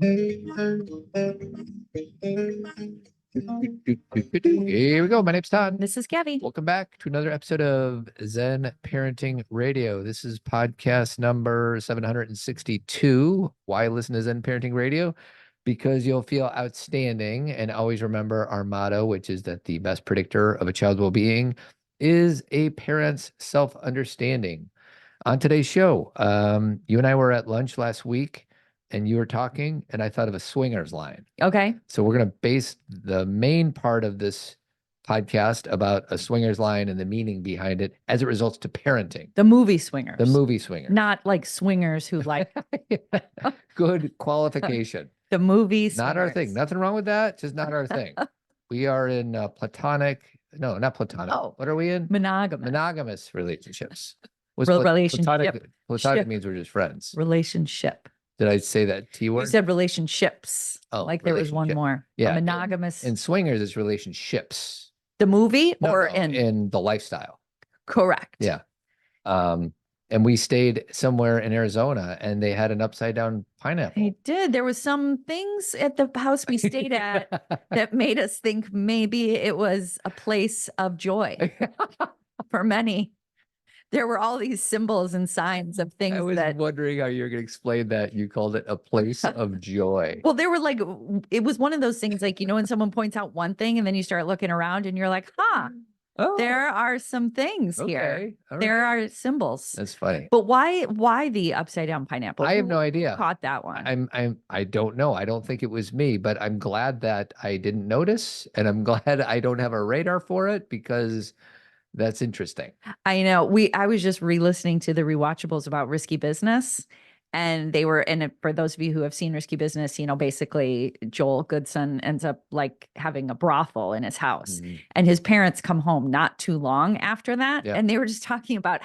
Here we go. My name's Todd. This is Cathy. Welcome back to another episode of Zen Parenting Radio. This is podcast number 762. Why listen to Zen Parenting Radio? Because you'll feel outstanding, and always remember our motto, which is that the best predictor of a child's well-being is a parent's self-understanding. On today's show, you and I were at lunch last week, and you were talking, and I thought of a swingers line. Okay. So we're going to base the main part of this podcast about a swingers line and the meaning behind it as it results to parenting. The movie swingers. The movie swingers. Not like swingers who like. Good qualification. The movie swingers. Not our thing. Nothing wrong with that. Just not our thing. We are in platonic. No, not platonic. Oh, what are we in? Monogamous. Monogamous relationships. Relationship. Platonic means we're just friends. Relationship. Did I say that T word? You said relationships. Oh, like there was one more. Yeah. Monogamous. In swingers, it's relationships. The movie No, in the lifestyle. Correct. Yeah. And we stayed somewhere in Arizona, and they had an upside down pineapple. They did. There was some things at the house we stayed at that made us think maybe it was a place of joy for many. There were all these symbols and signs of things. I was wondering how you were going to explain that. You called it a place of joy. Well, there were like, it was one of those things like, when someone points out one thing and then you start looking around and you're like, there are some things here. All there right. are symbols. That's funny. But why the upside down pineapple? I have no idea. Who caught that one? I don't know. I don't think it was me, but I'm glad that I didn't notice, and I'm glad I don't have a radar for it, because that's interesting. I know. I was just re-listening to the rewatchables about Risky Business, and for those of you who have seen Risky Business, basically Joel Goodson ends up like having a brothel in his house, and his parents come home not too long after that. Yep. And they were just talking about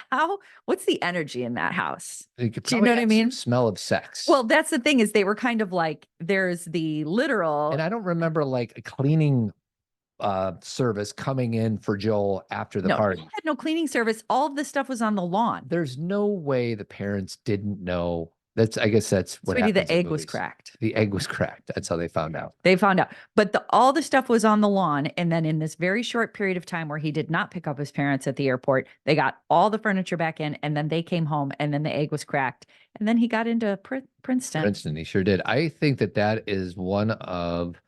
what's the energy in that house? Do you know what I mean? Smell of sex. Well, that's the thing, is they were kind of like, there's the literal. And I don't remember like a cleaning service coming in for Joel after the party. He had no cleaning service. All of this stuff was on the lawn. There's no way the parents didn't know. I guess that's what Sweetie, happens. the egg was cracked. The egg was cracked. That's how they found out. But all the stuff was on the lawn. And then in this very short period of time where he did not pick up his parents at the airport, they got all the furniture back in, and then they came home, and then the egg was cracked. And then he got into Princeton. Princeton, he sure did. I think that is one of,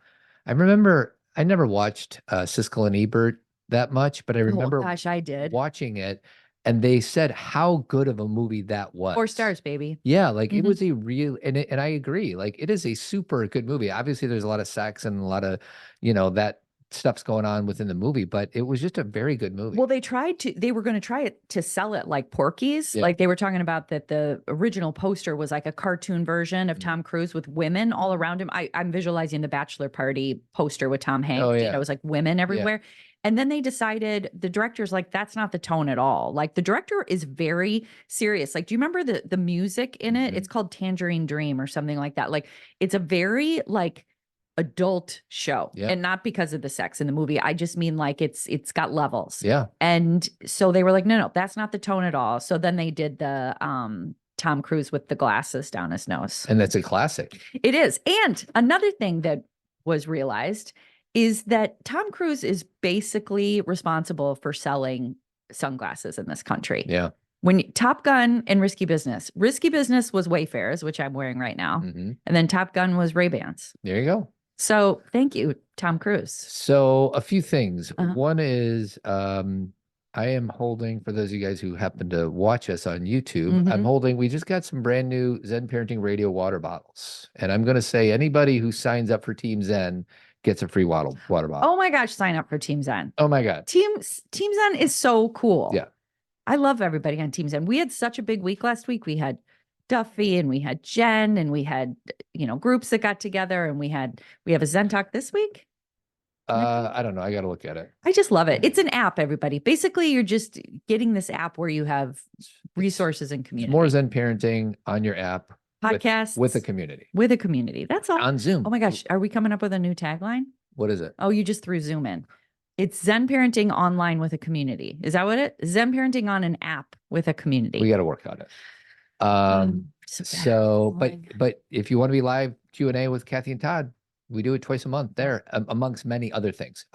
I remember, I never watched Siskel and Ebert that much, but I remember I did watching it, and they said how good of a movie that was. 4 stars, baby. Yeah, like it was a real, and I agree, like it is a super good movie. Obviously, there's a lot of sex and a lot of, that stuff's going on within the movie, but it was just a very good movie. Well, they were going to try it to sell it like Porky's. Yeah. Like they were talking about that the original poster was like a cartoon version of Tom Cruise with women all around him. I'm visualizing the bachelor party poster with Tom Hanks. Oh, yeah. It was like women everywhere. Yeah. And then they decided, the director's like, that's not the tone at all. Like the director is very serious. Like, do you remember the music in it? It's called Tangerine Dream or something like that. Like it's a very like adult show, and not because of the sex in the movie. I just mean like it's got levels. Yeah. And so they were like, no, that's not the tone at all. So then they did the Tom Cruise with the glasses down his nose. And that's a classic. It is. And another thing that was realized is that Tom Cruise is basically responsible for selling sunglasses in this country. Yeah. When Top Gun and Risky Business was Wayfarers, which I'm wearing right now. And then Top Gun was Ray-Bans. There you go. So thank you, Tom Cruise. So a few things. One is I am holding, for those of you guys who happen to watch us on YouTube, we just got some brand new Zen Parenting Radio water bottles. And I'm going to say anybody who signs up for Team Zen gets a free water bottle. Oh my gosh, sign up for Team Zen. Oh my God. Team Zen is so cool. Yeah. I love everybody on Team Zen. We had such a big week last week. We had Duffy and we had Jen and we had, groups that got together, and we have a Zen Talk this week. I don't know. I got to look at it. I just love it. It's an app, everybody. Basically, you're just getting this app where you have resources and community. More Zen Parenting on your app. Podcasts. With a community. With a community. That's all. On Zoom. Oh my gosh. Are we coming up with a new tagline? What is it? Oh, you just threw Zoom in. It's Zen Parenting online with a community. Is that what it is? Zen Parenting on an app with a community. We got to work on it. But if you want to be live Q&A with Cathy and Todd. We do it twice a month there, amongst many other things.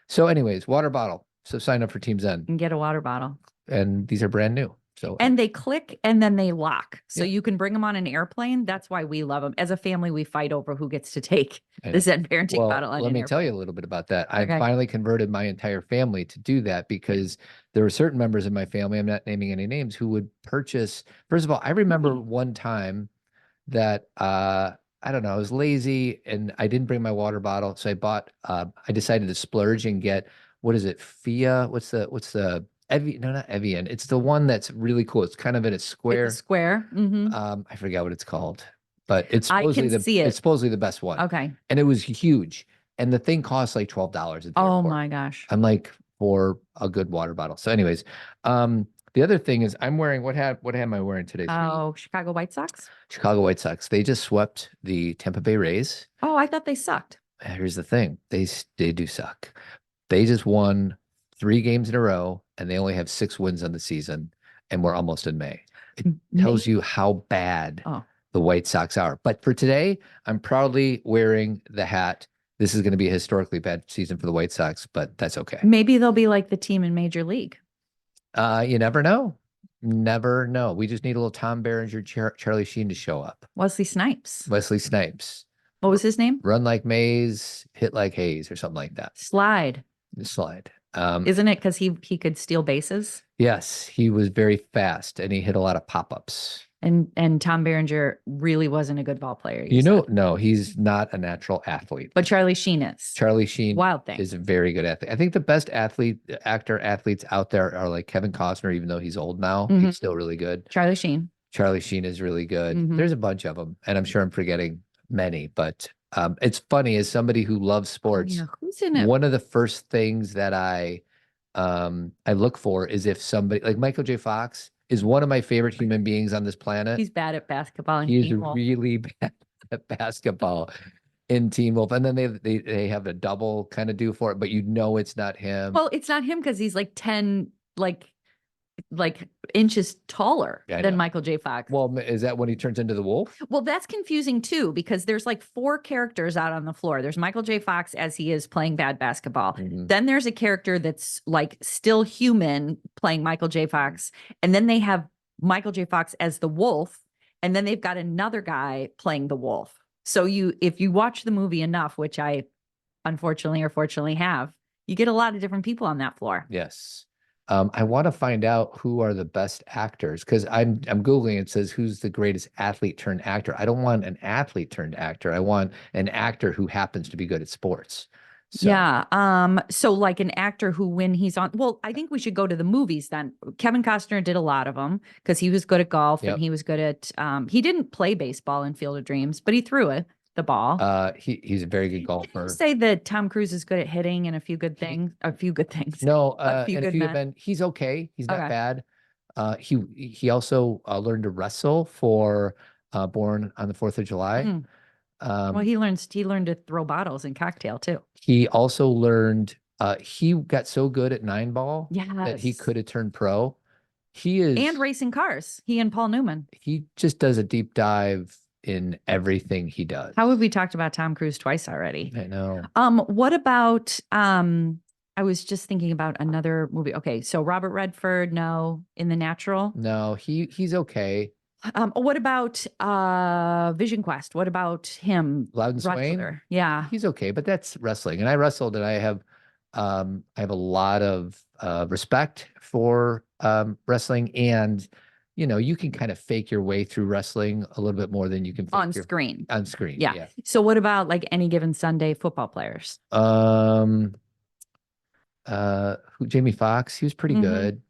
So anyways, water bottle. So sign up for Team Zen. And get a water bottle. And these are brand new. So and they click and then they lock. So Yeah. you can bring them on an airplane. That's why we love them. As a family, we fight over who gets to take I the know. Zen Parenting Well, bottle on let an me tell you a airplane. little bit about that. I Okay. finally converted my entire family to do that because there were certain members of my family, I'm not naming any names, who would purchase. First of all, I remember one time that I don't know, I was lazy and I didn't bring my water bottle. So I decided to splurge and get, what is it? Fia? What's the Evian? No, not Evian. It's the one that's really cool. It's kind of in a square. It's a square. Mhm. I forget what it's called, but it's I supposedly can see it. it's supposedly the best one. Okay. And it was huge. And the thing costs like $12 at the Oh airport. my gosh. I'm like, for a good water bottle. So anyways, the other thing is I'm wearing, what am I wearing today? Oh, Chicago White Sox? Chicago White Sox. They just swept the Tampa Bay Rays. Oh, I thought they sucked. Here's the thing. They do suck. They just won 3 games in a row and they only have 6 wins on the season. And we're almost in May. It tells you how bad the White Sox are. But for today, I'm proudly wearing the hat. This is going to be a historically bad season for the White Sox, but that's okay. Maybe they'll be like the team in Major League. You never know. Never know. We just need a little Tom Berenger, Charlie Sheen to show up. Wesley Snipes. Wesley Snipes. What was his name? Run like Mays, hit like Hayes, or something like that. Slide. The slide. Isn't it because he could steal bases? Yes, he was very fast and he hit a lot of pop-ups. And Tom Berenger really wasn't a good ball player. You know, no, he's not a natural athlete. But Charlie Sheen is. Charlie Sheen Wild thing. is a very good athlete. I think the best athletes out there are like Kevin Costner, even though he's old now, he's still really good. Charlie Sheen. Charlie Sheen is really good. There's a bunch of them, and I'm sure I'm forgetting many, but it's funny as somebody who loves sports. Yeah, who's in it? One of the first things that I look for is if somebody like Michael J. Fox is one of my favorite human beings on this planet. He's bad at basketball. And He's really bad at basketball in Teen Wolf. And then they have a double kind of do for it, but you know it's not him. Well, it's not him because he's like 10 inches taller than Michael J. Fox. Well, is that when he turns into the wolf? Well, that's confusing too, because there's like 4 characters out on the floor. There's Michael J. Fox as he is playing bad basketball. Then there's a character that's like still human playing Michael J. Fox. And then they have Michael J. Fox as the wolf. And then they've got another guy playing the wolf. So if you watch the movie enough, which I unfortunately or fortunately have, you get a lot of different people on that floor. Yes. I want to find out who are the best actors because I'm Googling. It says who's the greatest athlete turned actor. I don't want an athlete turned actor. I want an actor who happens to be good at sports. So. Yeah. So like an actor who, when he's on, well, I think we should go to the movies then. Kevin Costner did a lot of them because he was good at golf and he was good at, he didn't play baseball in Field of Dreams, but he threw the ball. He's a very good golfer. You say that Tom Cruise is good at hitting and a few good things. No, he's okay. He's not bad. He also learned to wrestle for Born on the 4th of July. Well, he learned to throw bottles and cocktail too. He also learned, he got so good at 9-ball that he could have turned pro. And racing cars. He and Paul Newman. He just does a deep dive in everything he does. How have we talked about Tom Cruise twice already? I know. What about, I was just thinking about another movie. Okay. So Robert Redford, no. In The Natural? No, he's okay. What about Vision Quest? What about him? Loudon Swain? Yeah. He's okay, but that's wrestling. And I wrestled and I have a lot of respect for wrestling, and you know, you can kind of fake your way through wrestling a little bit more than you can fake on screen. On screen. Yeah. So what about like Any Given Sunday football players? Jamie Foxx, he was pretty good.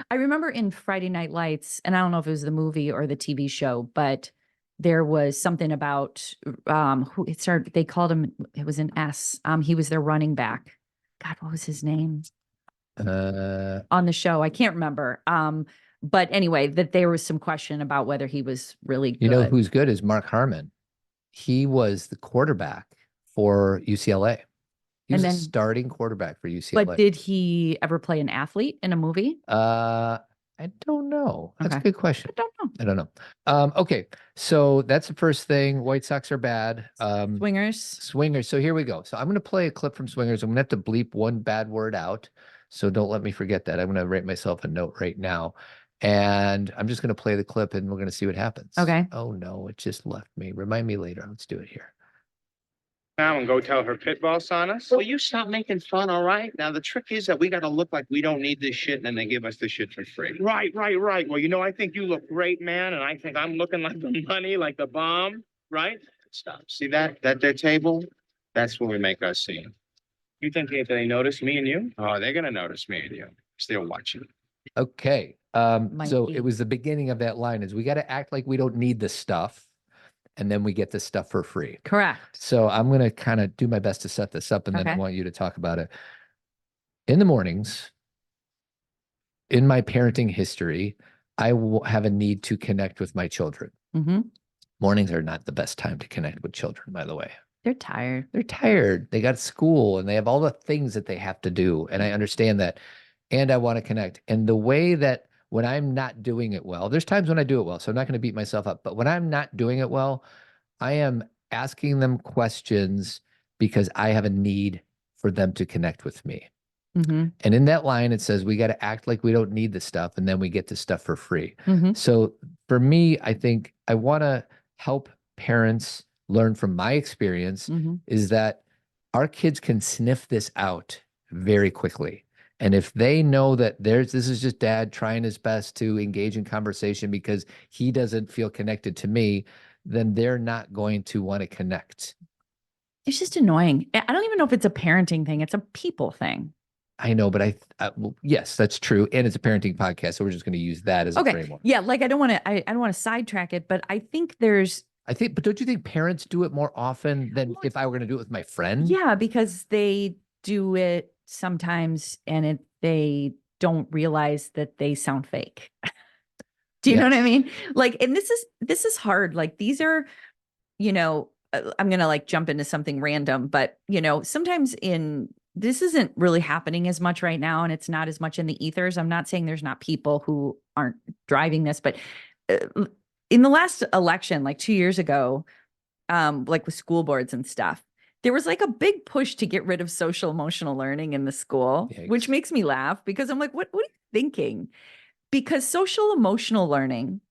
I remember in Friday Night Lights, and I don't know if it was the movie or the TV show, but there was something about who it started. They called him. It was an S. He was their running back. God, what was his name? On the show, I can't remember. But anyway, that there was some question about whether he was really good. You know who's good is Mark Harmon. He was the quarterback for UCLA. He was a starting quarterback for UCLA. But did he ever play an athlete in a movie? I don't know. That's a Okay. good question. I don't know. I don't know. Okay. So that's the first thing. White Sox are bad. Swingers. Swingers. So here we go. So I'm going to play a clip from Swingers. I'm going to have to bleep one bad word out. So don't let me forget that. I'm going to write myself a note right now. And I'm just going to play the clip and we're going to see what happens. Okay. Oh no, it just left me. Remind me later. Let's do it here. Now and go tell her pit boss on us. Will you stop making fun, all right? Now, the trick is that we got to look like we don't need this shit, and then they give us the shit for free. Right. Well, you know, I think you look great, man, and I think I'm looking like the money, like the bomb, right? Stop. See that their table? That's where we make our scene. You think if they notice me and you? Oh, they're going to notice me and you. They're watching. Okay. Might So be. it was the beginning of that line is we got to act like we don't need the stuff. And then we get the stuff for free. Correct. So I'm going to kind of do my best to set this up, and then I Okay. want you to talk about it. In the mornings, in my parenting history, I will have a need to connect with my children. Mm-hmm. Mornings are not the best time to connect with children, by the way. They're tired. They're tired. They got school and they have all the things that they have to do. And I understand that. And I want to connect. And the way that when I'm not doing it well, there's times when I do it well, so I'm not going to beat myself up. But when I'm not doing it well, I am asking them questions because I have a need for them to connect with me. Mm-hmm. And in that line, it says, we got to act like we don't need the stuff. And then we get the stuff for free. Mm-hmm. So for me, I think I want to help parents learn from my experience Mm-hmm. is that our kids can sniff this out very quickly. And if they know that this is just dad trying his best to engage in conversation because he doesn't feel connected to me, then they're not going to want to connect. It's just annoying. I don't even know if it's a parenting thing. It's a people thing. I know, but well, yes, that's true. And it's a parenting podcast. So we're just going to use that as a framework. Yeah. Like I don't want to sidetrack it, but I think but don't you think parents do it more often than if I were going to do it with my friend? Yeah, because they do it sometimes and they don't realize that they sound fake. Do you know what I mean? Like, and this is hard. Like these are, you know, I'm going to like jump into something random, but you know, sometimes this isn't really happening as much right now. And it's not as much in the ethers. I'm not saying there's not people who aren't driving this, but in the last election, like 2 years ago, like with school boards and stuff, there was like a big push to get rid of social emotional learning in the school, which makes me laugh because I'm like, what are you thinking? Because social emotional learning,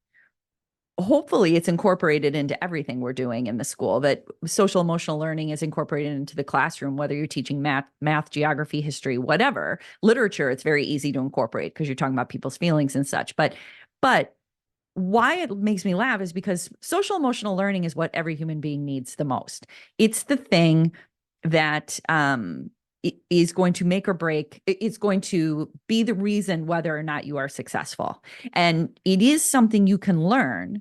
hopefully it's incorporated into everything we're doing in the school, that social emotional learning is incorporated into the classroom, whether you're teaching math, geography, history, whatever, literature, it's very easy to incorporate because you're talking about people's feelings and such. But why it makes me laugh is because social emotional learning is what every human being needs the most. It's the thing that is going to make or break. It's going to be the reason whether or not you are successful. And it is something you can learn,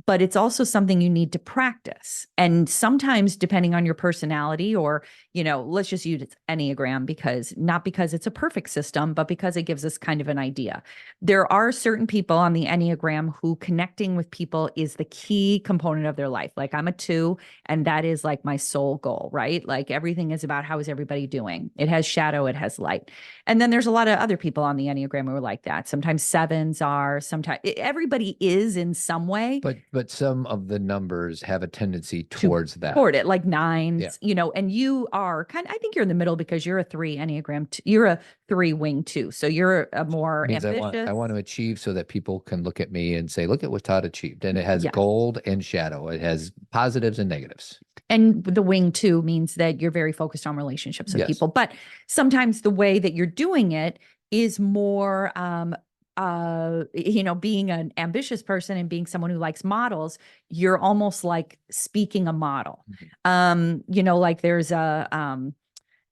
but it's also something you need to practice. And sometimes depending on your personality or, you know, let's just use Enneagram not because it's a perfect system, but because it gives us kind of an idea. There are certain people on the Enneagram who connecting with people is the key component of their life. Like I'm a 2, and that is like my sole goal, right? Like everything is about how is everybody doing? It has shadow, it has light. And then there's a lot of other people on the Enneagram who are like that. Sometimes 7s are, sometimes everybody is in some way. But some of the numbers have a tendency towards that. Toward it, like 9s, you know, and you are I think you're in the middle because you're a 3 Enneagram, you're a 3 wing 2. So you're a more ambitious. I want to achieve so that people can look at me and say, look at what Todd achieved. And it has gold and shadow. It has positives and negatives. And the wing 2 means that you're very focused on relationships with people. But sometimes the way that you're doing it is more, you know, being an ambitious person and being someone who likes models, you're almost like speaking a model. You know, like there's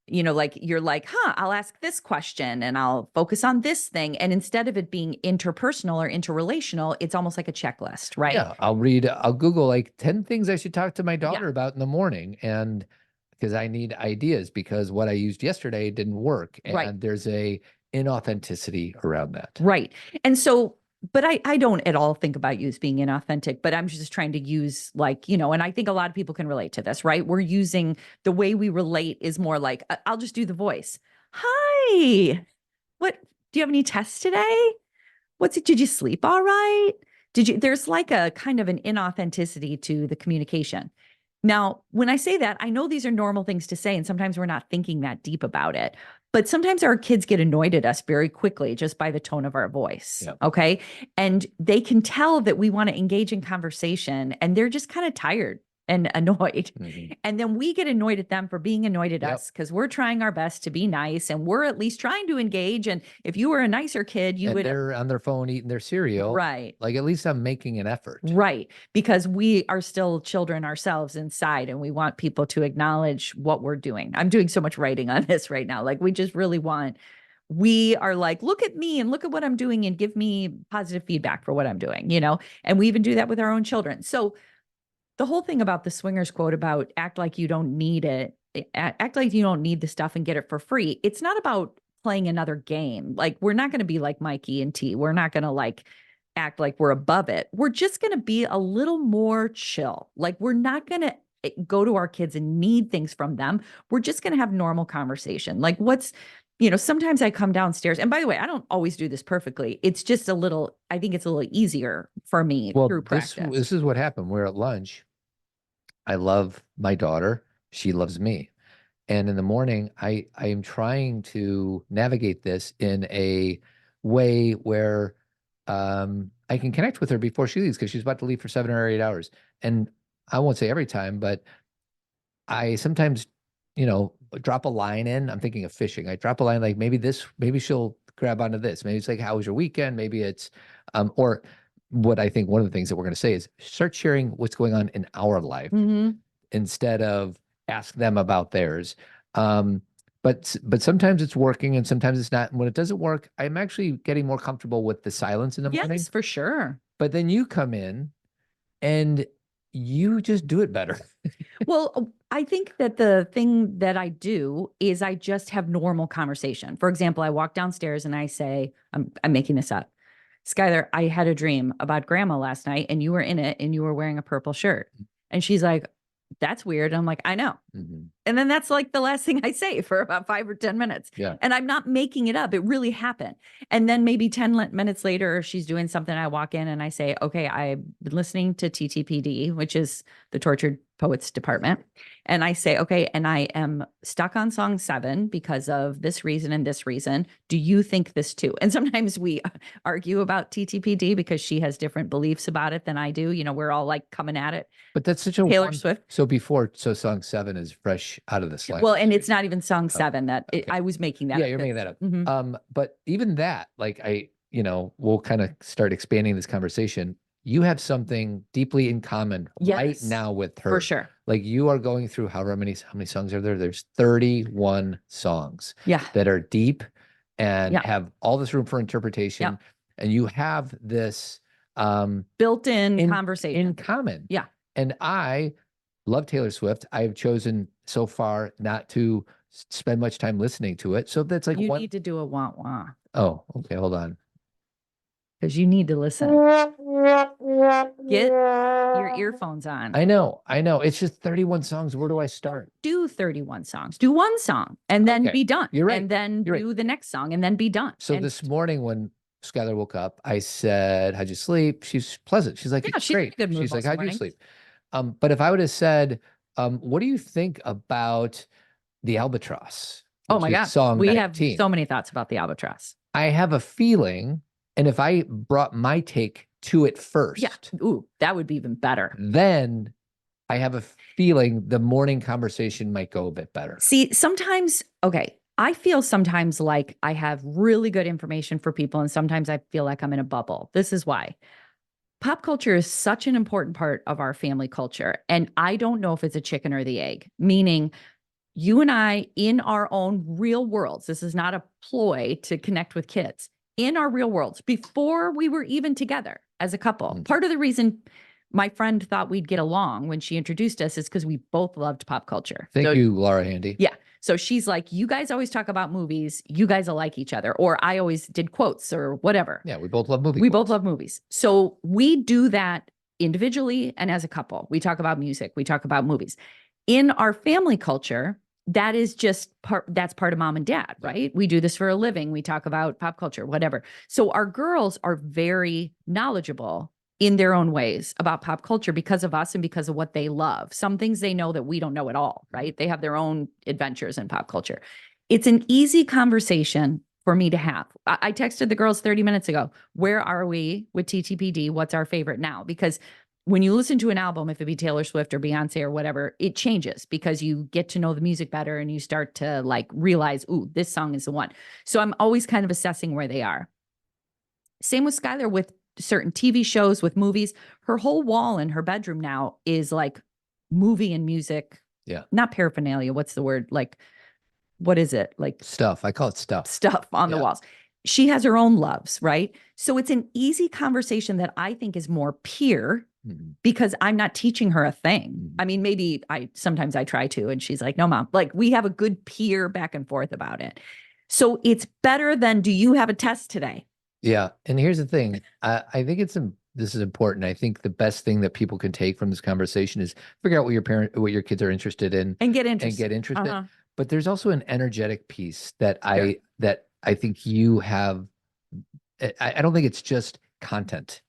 you know, like you're like, I'll ask this question and I'll focus on this thing. And instead of it being interpersonal or interrelational, it's almost like a checklist, right? Yeah. I'll Google like 10 things I should talk to my daughter about in the morning. And because I need ideas because what I used yesterday didn't work. And there's a inauthenticity around that. Right. And so, but I don't at all think about you as being inauthentic, but I'm just trying to use like, you know, and I think a lot of people can relate to this, right? We're using the way we relate is more like, I'll just do the voice. Hi, what, do you have any tests today? did you sleep all right? There's like a kind of an inauthenticity to the communication. Now, when I say that, I know these are normal things to say, and sometimes we're not thinking that deep about it. But sometimes our kids get annoyed at us very quickly just by the tone of our voice. Yep. Okay. And they can tell that we want to engage in conversation, and they're just kind of tired and annoyed. Mhm. And then we get annoyed at them for being annoyed at Yep. us because we're trying our best to be nice, and we're at least trying to engage. And if you were a nicer kid, you And would. they're on their phone eating their cereal. Right. Like, at least I'm making an effort. Right. Because we are still children ourselves inside, and we want people to acknowledge what we're doing. I'm doing so much writing on this right now. Like, we just really we are like, look at me and look at what I'm doing and give me positive feedback for what I'm doing, and we even do that with our own children. So the whole thing about the swingers quote about act like you don't need it, act like you don't need the stuff and get it for free. It's not about playing another game. Like, we're not going to be like Mikey and T. We're not going to like act like we're above it. We're just going to be a little more chill. Like, we're not going to go to our kids and need things from them. We're just going to have normal conversation. Like, sometimes I come downstairs, and by the way, I don't always do this perfectly. It's just I think it's a little easier for me through practice. This is what happened. We're at lunch. I love my daughter. She loves me. And in the morning, I am trying to navigate this in a way where I can connect with her before she leaves, because she's about to leave for 7 or 8 hours. And I won't say every time, but I sometimes, drop a line in. I'm thinking of fishing. I drop a line like, maybe she'll grab onto this. Maybe it's like, how was your weekend? Maybe it's, or what I think one of the things that we're going to say is start sharing what's going on in our life instead of ask them about theirs. But sometimes it's working and sometimes it's not. And when it doesn't work, I'm actually getting more comfortable with the silence in the morning. Yes, for sure. But then you come in and you just do it better. Well, I think that the thing that I do is I just have normal conversation. For example, I walk downstairs and I say, I'm making this up. Skylar, I had a dream about grandma last night, and you were in it and you were wearing a purple shirt. And she's like, that's weird. And I'm like, I know. And then that's like the last thing I say for about 5 or 10 minutes. Yeah. And I'm not making it up. It really happened. And then maybe 10 minutes later, she's doing something. I walk in and I say, okay, I've been listening to TTPD, which is the Tortured Poets Department. And I say, okay, and I am stuck on song 7 because of this reason and this reason. Do you think this too? And sometimes we argue about TTPD because she has different beliefs about it than I do. We're all like coming at it. But that's such a Taylor Swift. So song 7 is fresh out of the Slang. Well, and it's not even song 7 I was making that. Yeah, up. you're making that up. But even that, like we'll kind of start expanding this conversation. You have something deeply in common right now with her. For sure. Like, you are going through how many songs are there? There's 31 songs that are deep and have all this room for interpretation. And you have this built-in conversation in common. Yeah. And I love Taylor Swift. I've chosen so far not to spend much time listening to it. So that's like you need to do a wah-wah. Oh, okay. Hold on. Because you need to listen. Get your earphones on. I know. It's just 31 songs. Where do I start? Do 31 songs. Do one song and then be done. You're right. And then do the next song and then be done. So this morning when Skylar woke up, I said, how'd you sleep? She's pleasant. She's like, it's great. Good mood. She's like, how'd you sleep? But if I would have said, what do you think about the Albatross? Oh my God. Song we 19. have so many thoughts about the Albatross. I have a feeling, and if I brought my take to it first. Ooh, that would be even better. Then I have a feeling the morning conversation might go a bit better. See, sometimes, I feel sometimes like I have really good information for people, and sometimes I feel like I'm in a bubble. This is why. Pop culture is such an important part of our family culture. And I don't know if it's a chicken or the egg, meaning you and I in our own real worlds. This is not a ploy to connect with kids. In our real worlds, before we were even together as a couple. Part of the reason my friend thought we'd get along when she introduced us is because we both loved pop culture. Thank you, Laura Handy. Yeah. So she's like, you guys always talk about movies. You guys will like each other. Or I always did quotes or whatever. Yeah, we both love movies. We both love movies. So we do that individually and as a couple. We talk about music. We talk about movies. In our family culture, that is just that's part of mom and dad, right? We do this for a living. We talk about pop culture, whatever. So our girls are very knowledgeable in their own ways about pop culture because of us and because of what they love. Some things they know that we don't know at all, right? They have their own adventures in pop culture. It's an easy conversation for me to have. I texted the girls 30 minutes ago, where are we with TTPD? What's our favorite now? Because when you listen to an album, if it be Taylor Swift or Beyonce or whatever, it changes because you get to know the music better and you start to like realize, ooh, this song is the one. So I'm always kind of assessing where they are. Same with Skylar with certain TV shows, with movies. Her whole wall in her bedroom now is like movie and music. Yeah. Not paraphernalia. What's the word? Like, what is it? Like stuff. I call it stuff. Stuff on the walls. She has her own loves, right? So it's an easy conversation that I think is more peer because I'm not teaching her a thing. I mean, maybe sometimes I try to, and she's like, no, mom, like we have a good peer back and forth about it. So it's better than, do you have a test today? Yeah. And here's the thing. I think this is important. I think the best thing that people can take from this conversation is figure out what your kids are interested in and get interested. But there's also an energetic piece that I think you have. I don't think it's just content.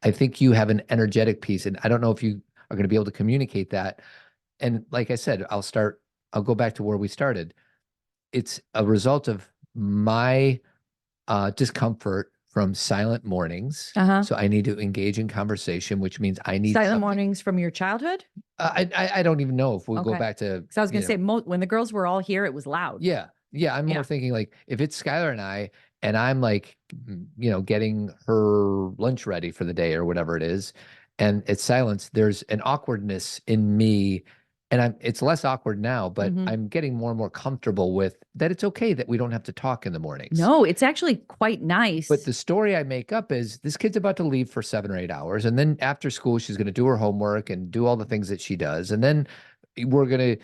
I think you have an energetic piece, and I don't know if you are going to be able to communicate that. And like I said, I'll go back to where we started. It's a result of my discomfort from silent mornings. So I need to engage in conversation, which means I need silent mornings from your childhood. I don't even know if we'll go back to. So I was going to say, when the girls were all here, it was loud. Yeah. I'm more thinking like if it's Skylar and I'm like, getting her lunch ready for the day or whatever it is, and it's silence, there's an awkwardness in me. And it's less awkward now, but I'm getting more and more comfortable with that. It's okay that we don't have to talk in the mornings. No, it's actually quite nice. But the story I make up is this kid's about to leave for 7 or 8 hours. And then after school, she's going to do her homework and do all the things that she does. And then we're going to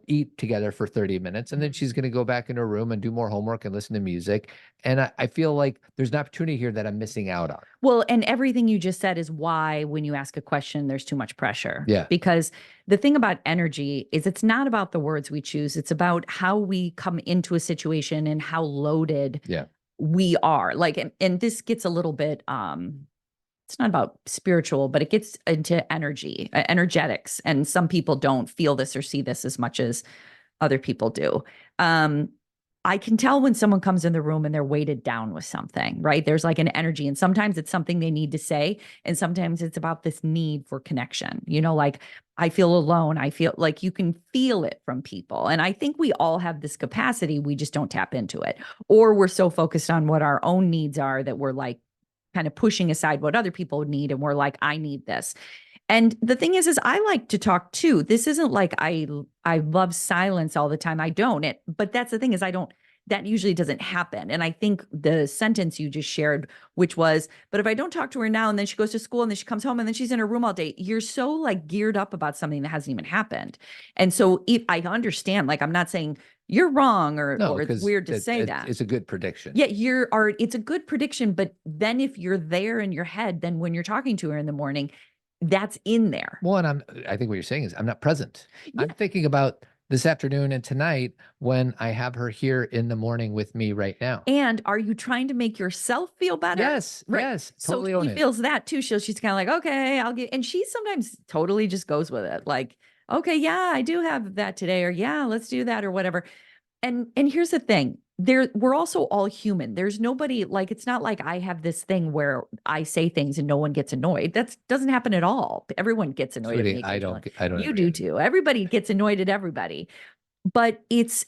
eat together for 30 minutes. And then she's going to go back in her room and do more homework and listen to music. And I feel like there's an opportunity here that I'm missing out on. Well, and everything you just said is why when you ask a question, there's too much pressure. Yeah. Because the thing about energy is it's not about the words we choose. It's about how we come into a situation and how loaded we are. Like, and this gets a little bit, it's not about spiritual, but it gets into energy, energetics. And some people don't feel this or see this as much as other people do. I can tell when someone comes in the room and they're weighted down with something, right? There's like an energy, and sometimes it's something they need to say. And sometimes it's about this need for connection, like I feel alone. I feel like you can feel it from people. And I think we all have this capacity. We just don't tap into it, or we're so focused on what our own needs are that we're like kind of pushing aside what other people need. And we're like, I need this. And the thing is I like to talk too. This isn't like I love silence all the time. I don't. But that's the thing is that usually doesn't happen. And I think the sentence you just shared, which was, but if I don't talk to her now and then she goes to school and then she comes home and then she's in her room all day, you're so like geared up about something that hasn't even happened. And so if I understand, like, I'm not saying you're wrong or it's weird to say that. It's a good prediction. Yeah, it's a good prediction. But then if you're there in your head, then when you're talking to her in the morning, that's in there. Well, and I think what you're saying is I'm not present. Yeah. I'm thinking about this afternoon and tonight when I have her here in the morning with me right now. And are you trying to make yourself feel better? Yes, right. Yes. Totally so she feels that too. She's kind of like, okay, and she sometimes totally just goes with it. Like, okay, yeah, I do have that today, or yeah, let's do that or whatever. And here's the thing. We're also all human. There's nobody, like, it's not like I have this thing where I say things and no one gets annoyed. That doesn't happen at all. Everyone gets annoyed at me. I don't. You do too. Everybody gets annoyed at everybody. But it's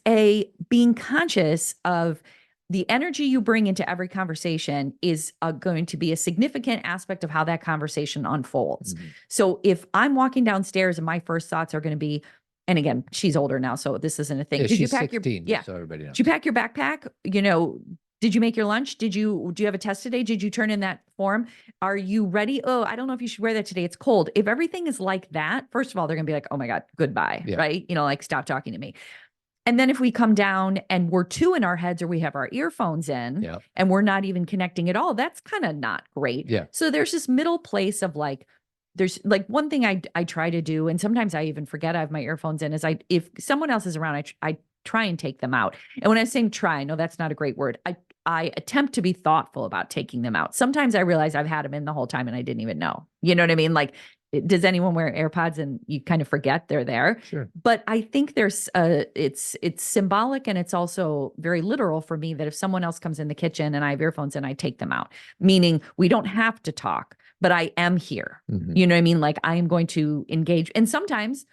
being conscious of the energy you bring into every conversation is going to be a significant aspect of how that conversation unfolds. So if I'm walking downstairs and my first thoughts are going to be, and again, she's older now, so this isn't a thing. Yeah, did you pack 16, so everybody knows. Did you pack your backpack? Did you make your lunch? Do you have a test today? Did you turn in that form? Are you ready? Oh, I don't know if you should wear that today. It's cold. If everything is like that, first of all, they're going to be like, oh my God, goodbye, right? Like, stop talking to me. And then if we come down and we're too in our heads or we have our earphones in and we're not even connecting at all, that's kind of not great. Yeah. So there's this middle place of like, there's like one thing I try to do, and sometimes I even forget I have my earphones in, is if someone else is around, I try and take them out. And when I'm saying try, no, that's not a great word. I attempt to be thoughtful about taking them out. Sometimes I realize I've had them in the whole time and I didn't even know. You know what I mean? Like, does anyone wear AirPods and you kind of forget they're there? Sure. But I think there's it's symbolic, and it's also very literal for me that if someone else comes in the kitchen and I have earphones in, I take them out, meaning we don't have to talk, but I am here. Mhm. You know what I mean? Like, I am going to engage. And sometimes,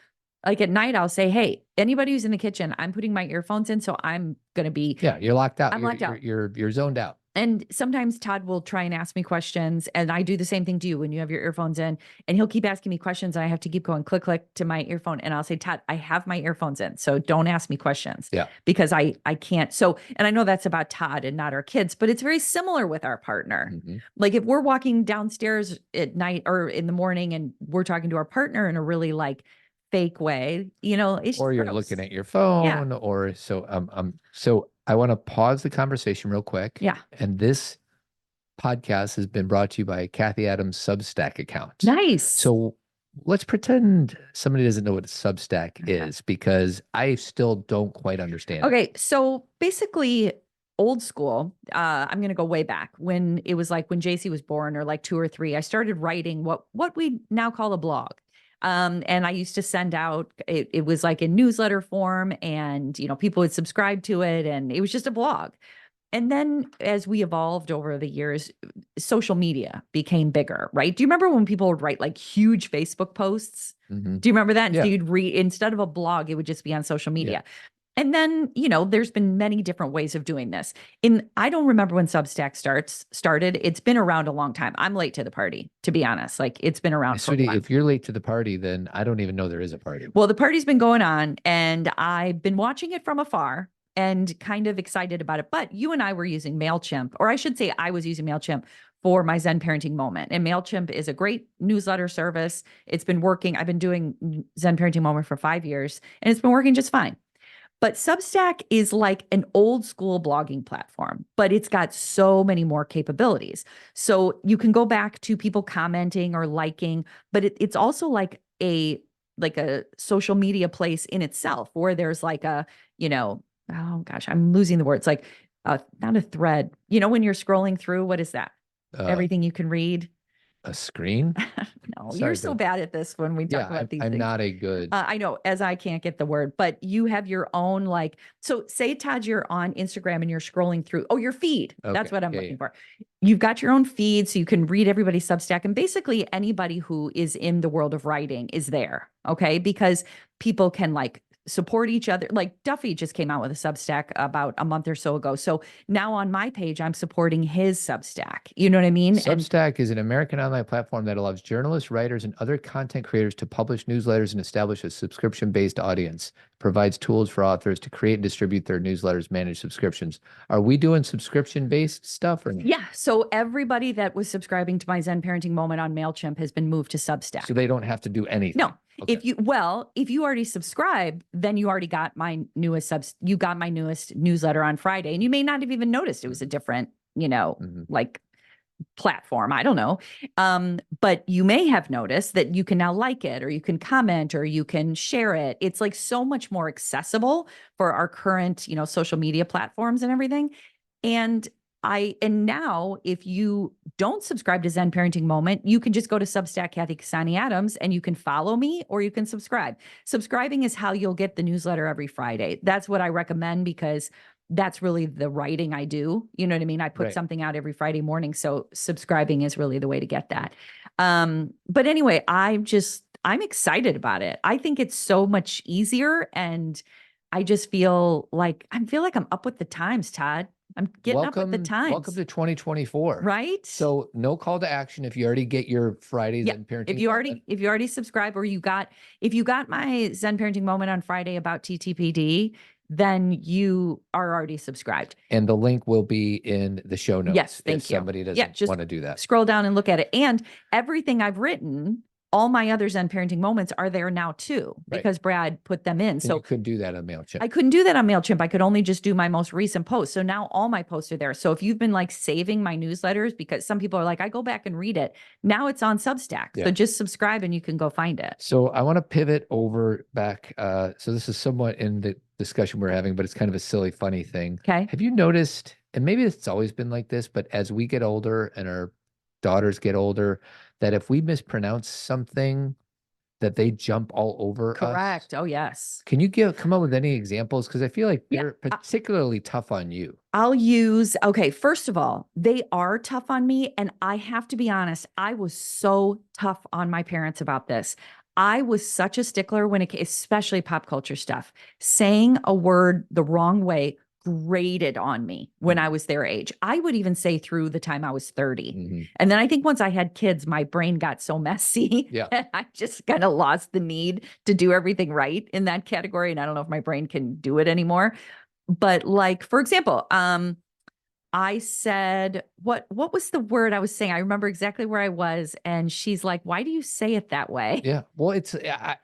like at night, I'll say, hey, anybody who's in the kitchen, I'm putting my earphones in, so I'm going to be, Yeah, you're locked out. I'm You're- locked out. You're zoned out. And sometimes Todd will try and ask me questions, and I do the same thing to you when you have your earphones in, and he'll keep asking me questions, and I have to keep going click to my earphone, and I'll say, Todd, I have my earphones in, so don't ask me questions. Yeah. Because I can't. So, and I know that's about Todd and not our kids, but it's very similar with our partner. Mhm. Like, if we're walking downstairs at night or in the morning and we're talking to our partner in a really like fake way, you know, it's Or you're gross. looking at your phone, or so I want to pause the conversation real quick. Yeah. And this podcast has been brought to you by Cathy Adams' Substack account. Nice. So let's pretend somebody doesn't know what a Substack Okay. is, because I still don't quite understand. Okay, so basically old school, I'm going to go way back when it was like when JC was born, or like 2 or 3, I started writing what we now call a blog. And I used to send out, it was like in newsletter form, and, you know, people would subscribe to it, and it was just a blog. And then as we evolved over the years, social media became bigger, right? Do you remember when people would write like huge Facebook posts? Mhm. Do you remember that? And Yeah. so you'd read, instead of a blog, it would just be on social media. And then, you know, there's been many different ways of doing this. I don't remember when Substack started. It's been around a long time. I'm late to the party, to be honest. Like, it's been around for a Sweetie, while. if you're late to the party, then I don't even know there is a party. Well, the party's been going on, and I've been watching it from afar and kind of excited about it. But you and I were using MailChimp, or I should say I was using MailChimp for my Zen Parenting Moment. And MailChimp is a great newsletter service. It's been working. I've been doing Zen Parenting Moment for 5 years, and it's been working just fine. But Substack is like an old school blogging platform, but it's got so many more capabilities. So you can go back to people commenting or liking, but it's also like a social media place in itself, where there's like a, you know, oh gosh, I'm losing the words, like not a thread. You know, when you're scrolling through, what is that? Everything you can read. A screen? No, Sorry, you're so babe. bad at this when we talk about these I'm things. not a good. I know, as I can't get the word, but you have your own, like, so say, Todd, you're on Instagram and you're scrolling through, your feed. That's Okay, what I'm yeah, looking yeah. for. You've got your own feed, so you can read everybody's Substack, and basically anybody who is in the world of writing is there. Okay. Because people can like support each other. Like Duffy just came out with a Substack about a month or so ago. So now on my page, I'm supporting his Substack. You know what I mean? And Substack is an American online platform that allows journalists, writers, and other content creators to publish newsletters and establish a subscription-based audience. It provides tools for authors to create and distribute their newsletters, manage subscriptions. Are we doing subscription-based stuff or not? yeah, so everybody that was subscribing to my Zen Parenting Moment on MailChimp has been moved to Substack. So they don't have to do anything? No. Okay. If you already subscribe, then you already got my newest you got my newest newsletter on Friday, and you may not have even noticed it was a different, you know, Mhm. like platform. I don't know. But you may have noticed that you can now like it, or you can comment, or you can share it. It's like so much more accessible for our current, you know, social media platforms and everything. And now if you don't subscribe to Zen Parenting Moment, you can just go to Substack Cathy Kasani Adams and you can follow me, or you can subscribe. Subscribing is how you'll get the newsletter every Friday. That's what I recommend, because that's really the writing I do. You know what I mean? I put Right. something out every Friday morning. So subscribing is really the way to get that. But anyway, I'm excited about it. I think it's so much easier, and I just feel like I'm up with the times, Todd. I'm getting up with the times. Welcome to 2024. Right? So no call to action if you already get your Fridays Yeah, and parenting. if you already subscribe, or if you got my Zen Parenting Moment on Friday about TTPD, then you are already subscribed. And the link will be in the show notes. Yes, thank if you. somebody Yeah, doesn't just want to do that. Scroll down and look at it. And everything I've written all my other Zen parenting moments are there now too, because Brad put them in. And So you couldn't do that on MailChimp. I couldn't do that on MailChimp. I could only just do my most recent posts. So now all my posts are there. So if you've been like saving my newsletters, because some people are like, I go back and read it. Now it's on Substack. Yeah. So just subscribe and you can go find it. So I want to pivot over back. So this is somewhat in the discussion we're having, but it's kind of a silly, funny thing. Okay. Have you noticed, and maybe it's always been like this, but as we get older and our daughters get older, that if we mispronounce something, that they jump all over us? Correct. Oh, yes. Can you come up with any examples? Because I feel like they're particularly tough on you. Okay, first of all, they are tough on me. And I have to be honest, I was so tough on my parents about this. I was such a stickler when it, especially pop culture stuff, saying a word the wrong way grated on me when I was their age. I would even say through the time I was 30. And then I think once I had kids, my brain got so messy. Yeah. And I just kind of lost the need to do everything right in that category. And I don't know if my brain can do it anymore. But like, for example, I said, what was the word I was saying? I remember exactly where I was. And she's like, why do you say it that way? Yeah. Well,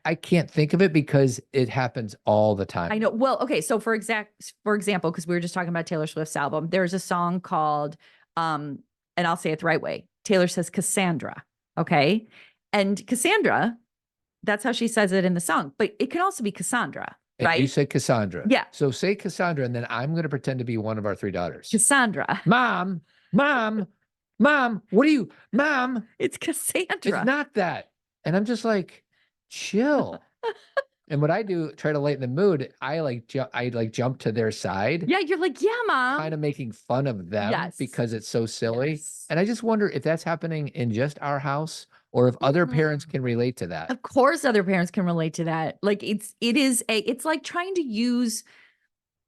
I can't think of it because it happens all the time. I know. Well, okay. So for example, because we were just talking about Taylor Swift's album, there's a song called, and I'll say it the right way. Taylor says Cassandra. Okay. And Cassandra, that's how she says it in the song, but it can also be Cassandra. And Right? you say Cassandra. Yeah. So say Cassandra, and then I'm going to pretend to be one of our 3 daughters. Cassandra. Mom, what are you, Mom? It's Cassandra. It's not that. And I'm just like, chill. And what I do, try to lighten the mood, I jump to their side. Yeah, you're like, yeah, Mom. Kind of making fun of them because it's so silly. Yes. And I just wonder if that's happening in just our house or if other parents can relate to that. Of course, other parents can relate to that. Like it's like trying to use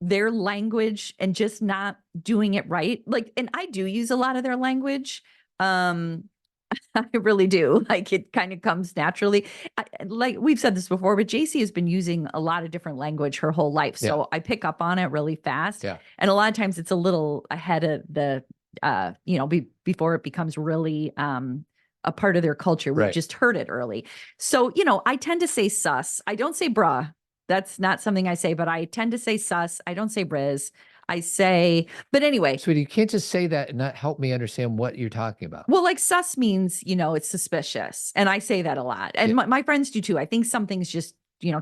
their language and just not doing it right. Like, and I do use a lot of their language. I really do. Like it kind of comes naturally. Like we've said this before, but JC has been using a lot of different language her whole life. So I pick up on it really fast. Yeah. And a lot of times it's a little ahead of the, before it becomes really, a part of their culture. We've just heard it early. So, I tend to say sus. I don't say bruh. That's not something I say, but I tend to say sus. I don't say briz. I say, but anyway. Sweetie, you can't just say that and not help me understand what you're talking about. Well, like sus means, it's suspicious. And I say that a lot. And my friends do too. I think some things just,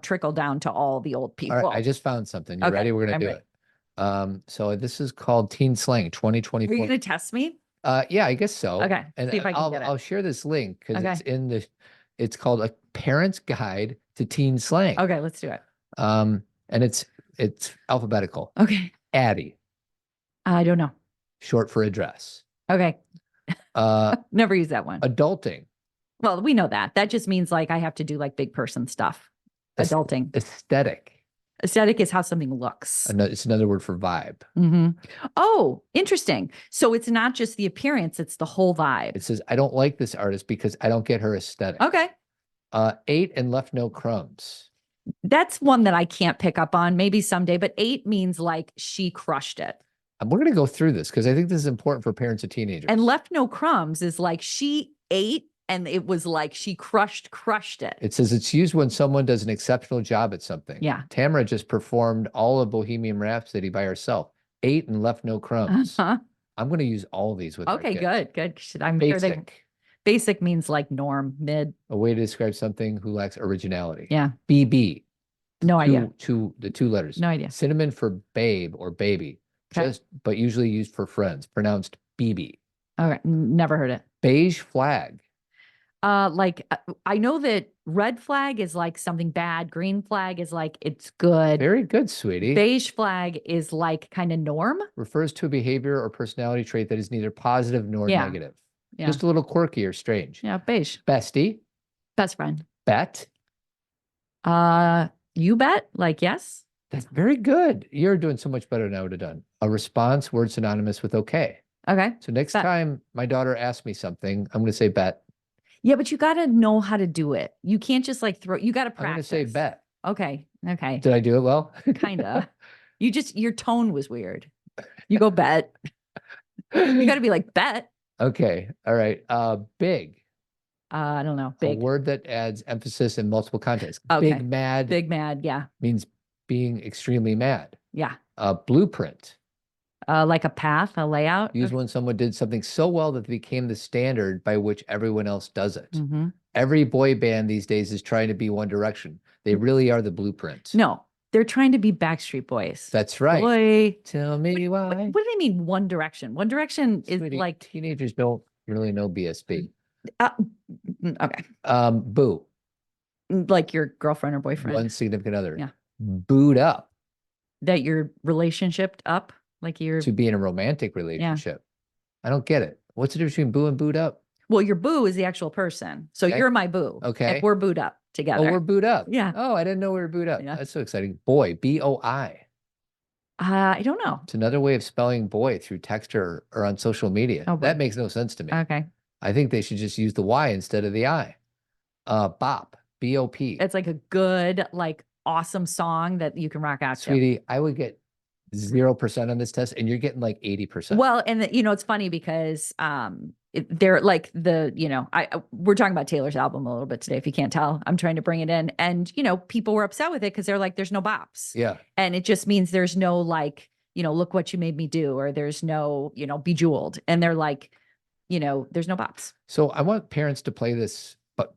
trickle down to all the old people. All right, I just found something. You ready? We're going to do it. So this is called Teen Slang 2024. Are you going to test me? Yeah, I guess so. Okay. And see if I can get it. I'll share this link because it's called A Parent's Guide to Teen Slang. Okay, let's do it. And it's alphabetical. Okay. Addie. I don't know. Short for address. Okay. Never use that one. Adulting. Well, we know that. That just means like I have to do like big person stuff. Adulting. Aesthetic. Aesthetic is how something looks. It's another word for vibe. Oh, interesting. So it's not just the appearance, it's the whole vibe. It says, I don't like this artist because I don't get her aesthetic. Okay. Ate and left no crumbs. That's one that I can't pick up on. Maybe someday, but ate means like she crushed it. We're going to go through this because I think this is important for parents of teenagers. And left no crumbs is like she ate and it was like she crushed it. It says it's used when someone does an exceptional job at something. Yeah. Tamara just performed all of Bohemian Rhapsody by herself. Ate and left no crumbs. I'm going to use all of these with our kids. Good. I'm Basic. sure basic means like norm, mid. A way to describe something who lacks originality. Yeah. BB. No idea. The 2 letters. No idea. Synonym for babe or baby. But usually used for friends. Pronounced BB. Okay. Never heard it. Beige flag. I know that red flag is like something bad. Green flag is like, it's good. Very good, sweetie. Beige flag is like kind of norm. Refers to a behavior or personality trait that is neither positive nor negative. Yeah. Just a little quirky or strange. Yeah. Beige. Bestie. Best friend. Bet. You bet. Like, yes. That's very good. You're doing so much better than I would have done. A response, word synonymous with okay. Okay. So next time my daughter asks me something, I'm going to say bet. Yeah, but you got to know how to do it. You can't just like you got to practice. I'm going to say bet. Okay. Did I do it well? Kind of. Your tone was weird. You go bet. You got to be like bet. Okay. All right. Big. I don't know. A Big. word that adds emphasis in multiple contexts. Okay. Big mad Big mad. Yeah. means being extremely mad. Yeah. Blueprint. Like a path, a layout. Used when someone did something so well that it became the standard by which everyone else does it. Mhm. Every boy band these days is trying to be One Direction. They really are the blueprint. No, they're trying to be Backstreet Boys. That's right. Boy. Tell me why. What do they mean One Direction? One Direction is Sweetie, like, teenagers don't really know BSB. okay, Boo. like your girlfriend or boyfriend. One significant other. Yeah. Booed up. That your relationship up, like you're, To be in a romantic relationship. I don't get it. What's the difference between boo and booed up? well, your boo is the actual person. So Okay. you're my boo. Okay. If we're booed up Oh, together. we're booed up. Yeah. Oh, I didn't know we were booed up. Yeah. That's so exciting. Boy, B-O-I. I don't know. It's another way of spelling boy through text or on social media. Oh, boy. That makes no sense to me. Okay. I think they should just use the Y instead of the I. Bop, B-O-P. It's like a good, like awesome song that you can rock out to. Sweetie, I would get 0% on this test and you're getting like 80%. Well, and it's funny because they're like we're talking about Taylor's album a little bit today. If you can't tell, I'm trying to bring it in, and people were upset with it because they're like, there's no bops. Yeah. And it just means there's no like, look what you made me do, or there's no, Bejeweled, and they're like, there's no bops. So I want parents to play this, but